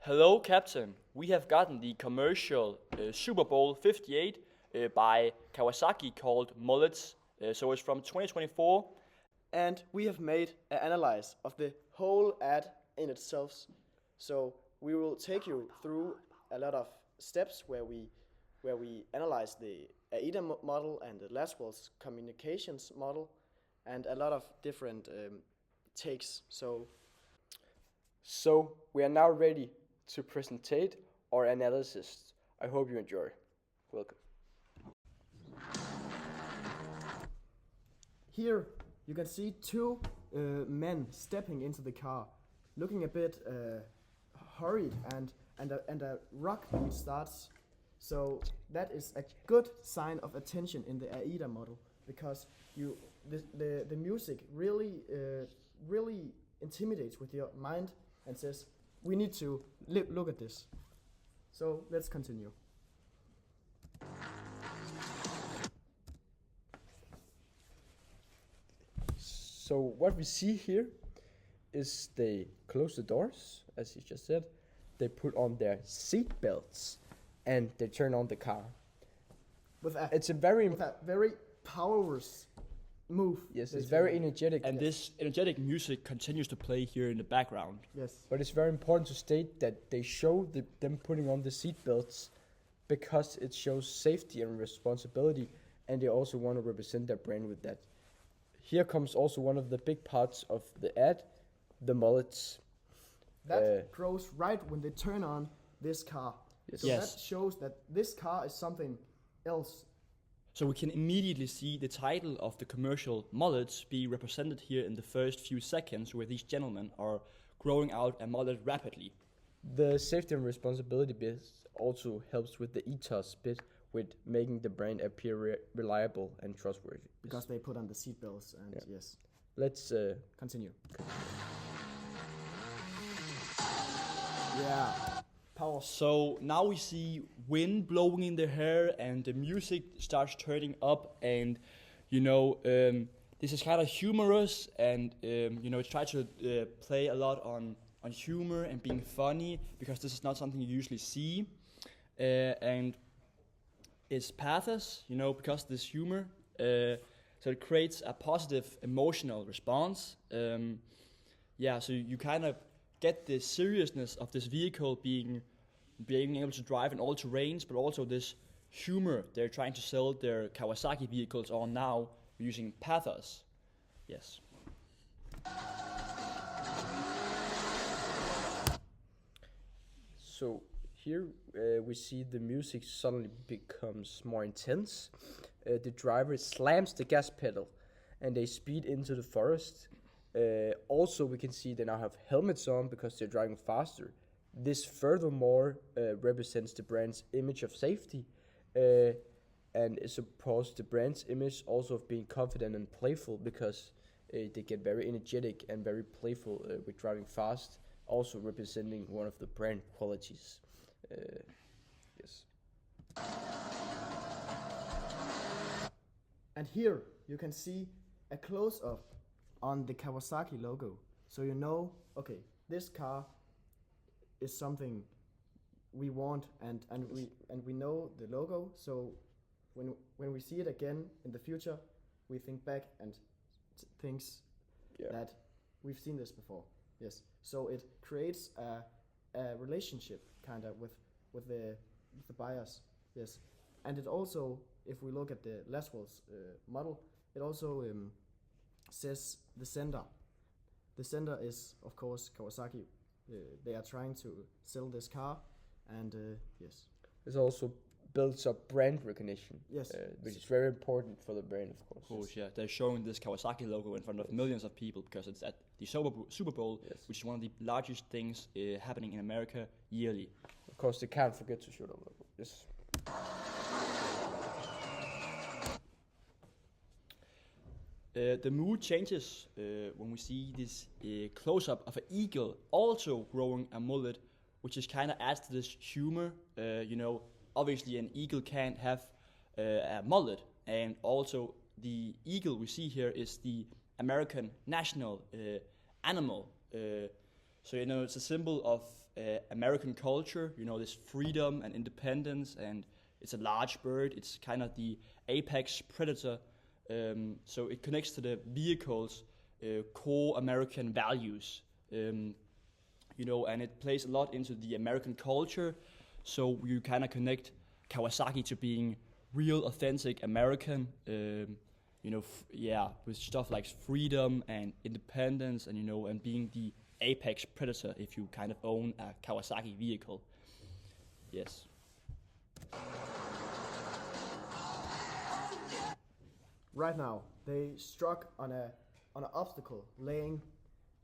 Hello, Captain. We have gotten the commercial Superbowl 58 by Kawasaki called Mullets. So it's from 2024. And we have made an analysis of the whole ad in itself. So we will take you through a lot of steps where we analyze the AIDA model and the Laswell's communications model and a lot of different takes. So we are now ready to presentate our analysis. I hope you enjoy. Welcome. Here you can see two men stepping into the car, looking a bit hurried, and a rock beat starts. So that is a good sign of attention in the AIDA model, because the music really intimidates with your mind and says we need to look at this. So let's continue. So what we see here is they close the doors, as you just said. They put on their seat belts and they turn on the car. It's a very powerful move. Yes, it's very energetic. And this energetic music continues to play here in the background. Yes. But it's very important to state that they show them putting on the seat belts because it shows safety and responsibility, and they also want to represent their brand with that. Here comes also one of the big parts of the ad, the mullets. That grows right when they turn on this car. Yes. So that shows that this car is something else. So we can immediately see the title of the commercial Mullets be represented here in the first few seconds, where these gentlemen are growing out a mullet rapidly. The safety and responsibility bit also helps with the ethos bit, with making the brand appear reliable and trustworthy. Because they put on the seatbelts and yes. Let's continue. Yeah. Power. So now we see wind blowing in their hair and the music starts turning up, and this is kind of humorous, and it's trying to play a lot on humor and being funny, because this is not something you usually see, and it's pathos, because of this humor, so it creates a positive emotional response. So you kind of get the seriousness of this vehicle being able to drive in all terrains, but also this humor they're trying to sell their Kawasaki vehicles on now using pathos. Yes. So here we see the music suddenly becomes more intense. The driver slams the gas pedal and they speed into the forest. Also, we can see they now have helmets on because they're driving faster. This furthermore represents the brand's image of safety, and it supports the brand's image also of being confident and playful, because they get very energetic and very playful with driving fast, also representing one of the brand qualities. Yes. And here you can see a close-up on the Kawasaki logo, so okay, this car is something we want, and we know the logo. So when we see it again in the future, we think back and thinks that we've seen this before. Yes. So it creates a relationship kind of with the buyers. Yes. And it also, if we look at the Laswell's model, it also says the sender. The sender is, of course, Kawasaki. They are trying to sell this car, and yes. It also builds up brand recognition, yes, which is very important for the brand, of course. Of course, yeah. They're showing this Kawasaki logo in front of millions of people because it's at the Super Bowl, which is one of the largest things happening in America yearly. Of course, they can't forget to show the logo. Yes. The mood changes when we see this close-up of an eagle also growing a mullet, which is kind of adds to this humor. Obviously an eagle can't have a mullet, and also the eagle we see here is the American national animal. So it's a symbol of American culture. You know, this freedom and independence, and it's a large bird. It's kind of the apex predator. So it connects to the vehicle's core American values. You know, and it plays a lot into the American culture. So you kind of connect Kawasaki to being real, authentic American. You know, with stuff like freedom and independence, and you know, and being the apex predator if you kind of own a Kawasaki vehicle. Yes. Right now, they struck on an obstacle laying,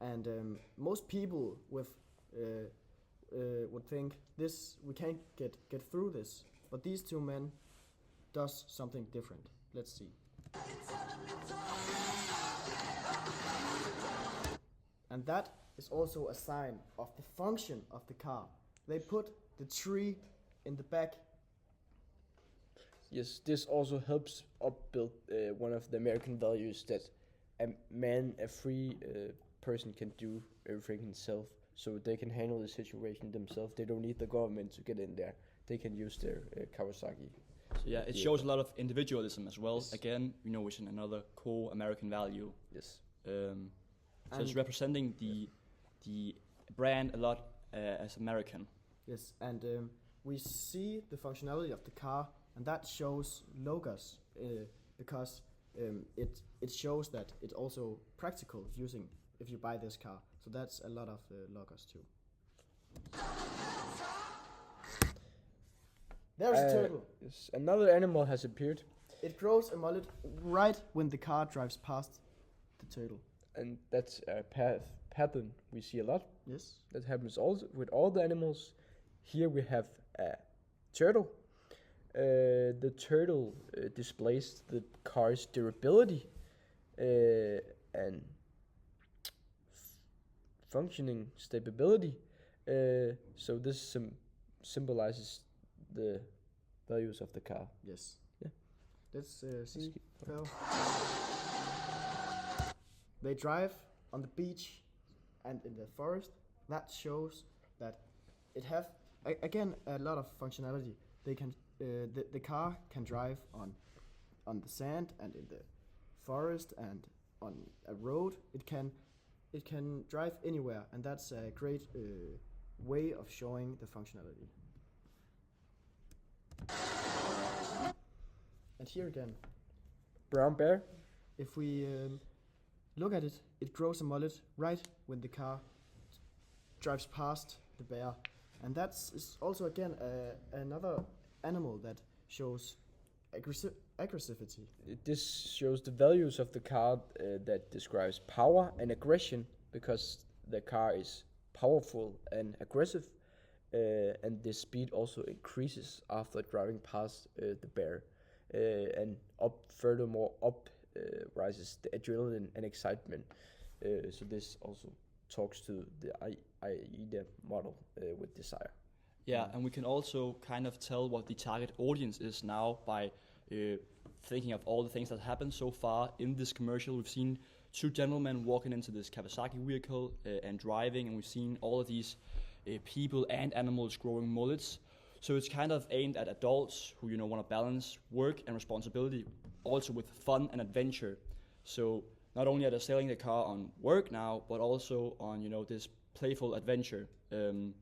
and most people would think we can't get through this. But these two men does something different. Let's see. And that is also a sign of the function of the car. They put the tree in the back. Yes, this also helps upbuild one of the American values that a free person can do everything himself, so they can handle the situation themselves. They don't need the government to get in there. They can use their Kawasaki. So yeah, it shows a lot of individualism as well. Yes. Again, you know, which is another core American value. Yes. So it's representing the brand a lot as American. Yes, and we see the functionality of the car, and that shows logos because it shows that it's also practical using if you buy this car. So that's a lot of logos too. There's a turtle. Yes, another animal has appeared, It grows a mullet right when the car drives past the turtle. and that's a pattern we see a lot. Yes. That happens also with all the animals. Here we have a turtle. The turtle displays the car's durability and functioning stability. So this symbolizes the values of the car. Yes. Yeah. Let's see. Phil. They drive on the beach and in the forest. That shows that it have again a lot of functionality. They can the car can drive on the sand and in the forest and on a road. It can drive anywhere, and that's a great way of showing the functionality. And here again, Brown bear. if we look at it, it grows a mullet right when the car drives past the bear. And that's is also again another animal that shows aggressivity. This shows the values of the car that describes power and aggression, because the car is powerful and aggressive, and the speed also increases after driving past the bear, and furthermore rises the adrenaline and excitement. So this also talks to the AIDA model with desire. Yeah, and we can also kind of tell what the target audience is now by thinking of all the things that happened so far in this commercial. We've seen two gentlemen walking into this Kawasaki vehicle and driving, and we've seen all of these people and animals growing mullets. So it's kind of aimed at adults who, you know, want to balance work and responsibility, also with fun and adventure. So not only are they selling the car on work now, but also on, you know, this playful adventure. And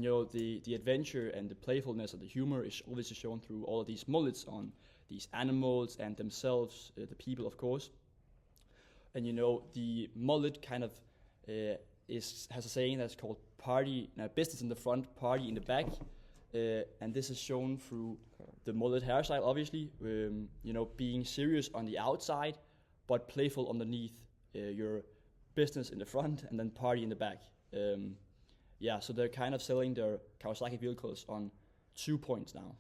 you know, the adventure and the playfulness and the humor is obviously shown through all of these mullets on these animals and themselves, the people, of course. And you know, the mullet kind of has a saying that's called business in the front, party in the back. And this is shown through the mullet hairstyle, obviously. You know, being serious on the outside, but playful underneath. Your business in the front and then party in the back. Yeah, so they're kind of selling their Kawasaki vehicles on 2 points now.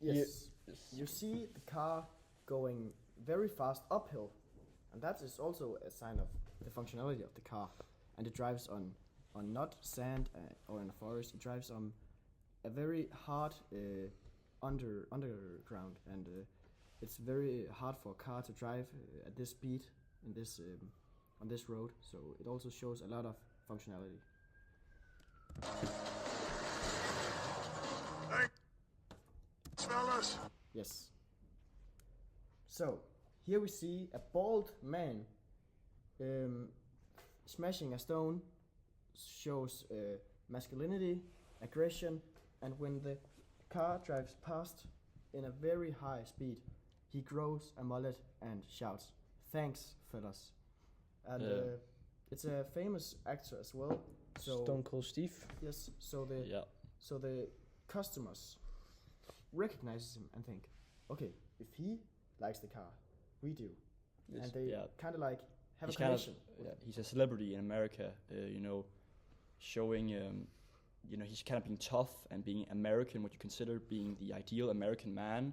Yes. You see the car going very fast uphill, and that is also a sign of the functionality of the car. And it drives on not sand or in a forest. It drives on a very hard underground, and it's very hard for a car to drive at this speed in this on this road. So it also shows a lot of functionality. Thanks, fellas. Yes. So here we see a bald man smashing a stone. Shows masculinity, aggression, and when the car drives past in a very high speed, he grows a mullet and shouts, "Thanks, fellas." And it's a famous actor as well. So Stone Cold Steve. yes, so the customers recognize him and think, okay, if he likes the car, we do, Yes. and they kind of like have He's a kind of connection. he's a celebrity in America. You know, showing you know, he's kind of being tough and being American, what you consider being the ideal American man,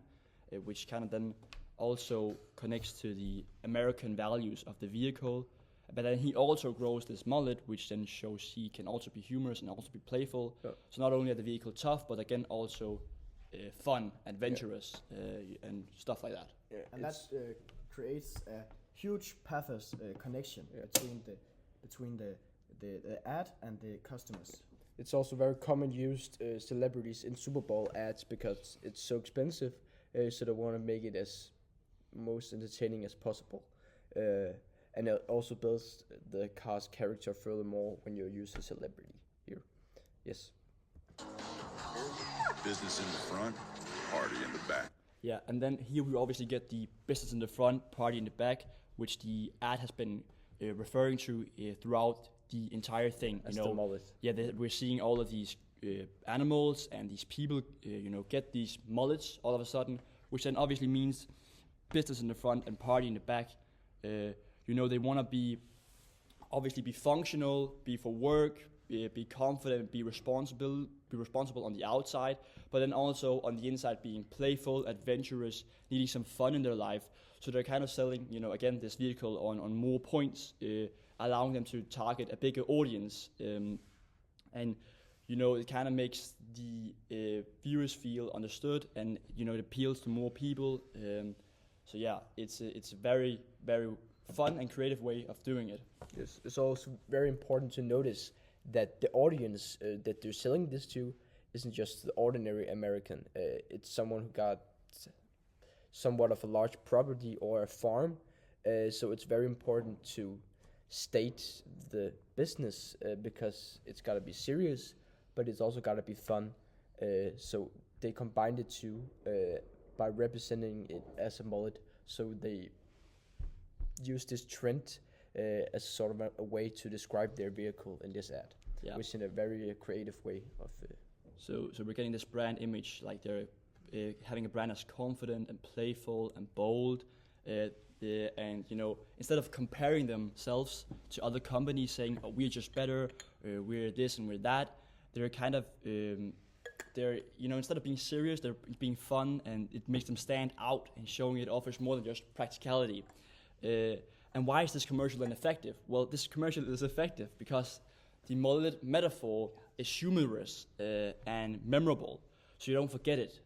which kind of then also connects to the American values of the vehicle. But then he also grows this mullet, which then shows he can also be humorous and also be playful. Yeah. So not only are the vehicle tough, but again also fun, adventurous, and stuff like that. Yeah, And that creates a huge pathos connection between the ad and the customers. It's also very common used celebrities in Superbowl ads because it's so expensive, so they want to make it as most entertaining as possible. And it also builds the car's character furthermore when you use a celebrity here. Yes. Business in the front, party in the back. Yeah, and then here we obviously get the business in the front, party in the back, which the ad has been referring to throughout the entire thing. That's you know, the mullet. Yeah, we're seeing all of these animals and these people, you know, get these mullets all of a sudden, which then obviously means business in the front and party in the back. You know, they want to obviously be functional, be for work, be confident, be responsible on the outside, but then also on the inside being playful, adventurous, needing some fun in their life. So they're kind of selling, you know, again, this vehicle on more points, allowing them to target a bigger audience. And, you know, it kind of makes the viewers feel understood, and, you know, it appeals to more people. So yeah, it's a very, very fun and creative way of doing it. Yes. It's also very important to notice that the audience that they're selling this to isn't just the ordinary American. It's someone who got somewhat of a large property or a farm. So it's very important to state the business because it's got to be serious, but it's also got to be fun. So they combined the two by representing it as a mullet. So they use this trend as sort of a way to describe their vehicle in this ad, which in a very creative way of. So we're getting this brand image, like they're having a brand that's confident and playful and bold, and you know, instead of comparing themselves to other companies saying, "Oh, we're just better, we're this and we're that," they're kind of they're, you know, instead of being serious, they're being fun, and it makes them stand out and showing it offers more than just practicality. And why is this commercial then effective? Well, this commercial is effective because the mullet metaphor is humorous and memorable, so you don't forget it.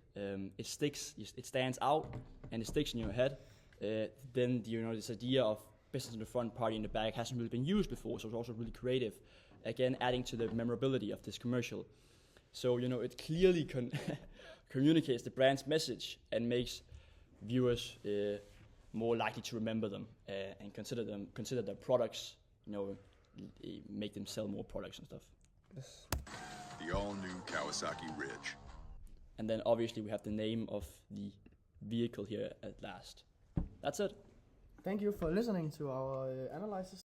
It sticks, it stands out, and it sticks in your head. Then, you know, this idea of business in the front, party in the back hasn't really been used before, so it's also really creative. Again, adding to the memorability of this commercial. So, you know, it clearly communicates the brand's message and makes viewers more likely to remember them and consider their products, you know, make them sell more products and stuff. Yes. The all-new Kawasaki Ridge. And then obviously we have the name of the vehicle here at last. That's it. Thank you for listening to our analysis.